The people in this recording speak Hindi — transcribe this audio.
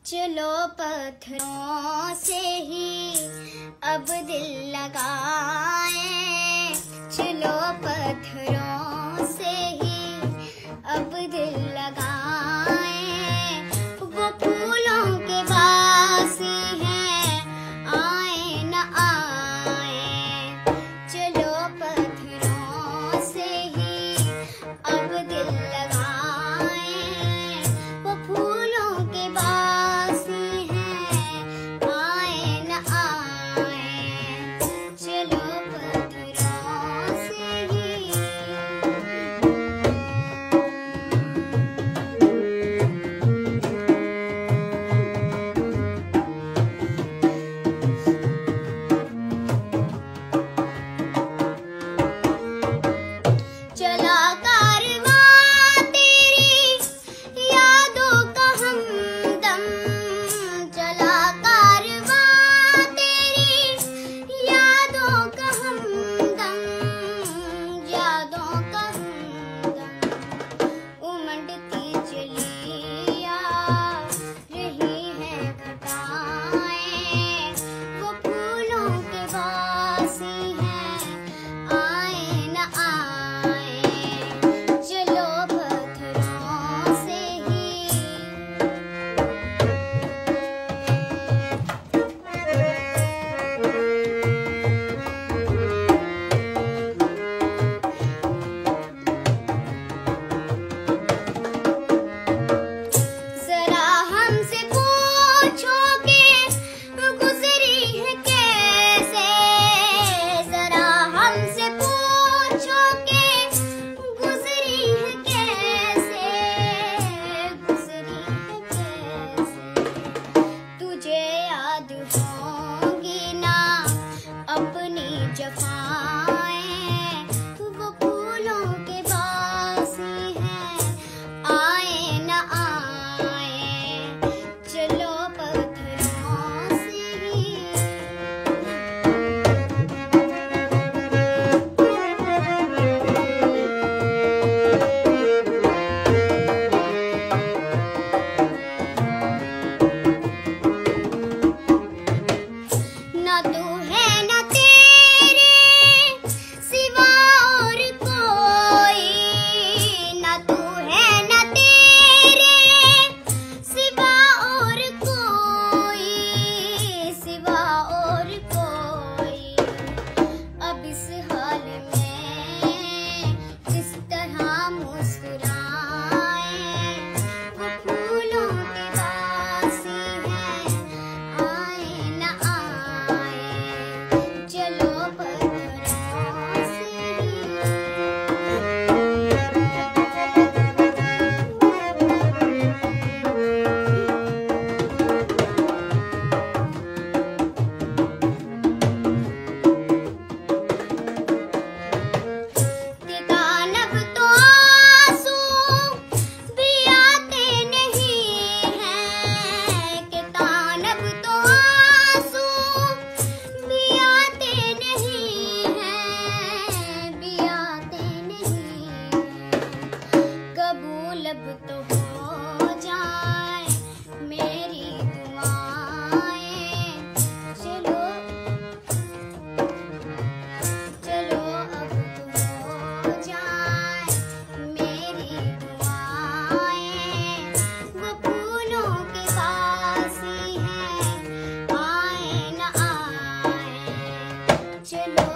चलो पत्थरों से ही अब दिल लगाए, चलो पत्थरों से ही अब दिल लगाए। वो फूलों के बासी हैं, आए न आए। चलो पत्थरों से ही अब दिल लगाए। वो फूलों के बासी हैं, आए न आए। चलो पत्थरों से ही। चला कारवां तेरी यादों का हमदम, चला कारवां तेरी यादों का हमदम, यादों का हमदम। उमड़ती चली आ रही है घटाएं, वो फूलों के बासी हैं, आए न आए। चलो पत्थरों से ही। जरा हमसे पूछो कि गुजरी है कैसे, जरा हमसे पूछो कि गुजरी है कैसे, गुजरी है कैसे। तुझे याद होंगी ना अपनी जफाएं, वो फूलों के बासी हैं, आए न आए। चलो पत्थरों से ही। ना तू है ना तेरे सिवा और कोई, ना तू है ना तेरे सिवा और कोई, सिवा और कोई। अब इस हाल में किस तरह मुस्कुराए, वो फूलों के बासी हैं, आए न आए। चलो पत्थरों से ही। कितानब तो आंसू भी आते नहीं हैं, कितानब तो आंसू भी आते नहीं हैं, भी आते नहीं हैं। कबूल अब तो हो जाए मेरी दुआएं, चलो चलो अब तो हो जाए मेरी दुआएं। वो फूलों के बासी हैं, आए न आए। चलो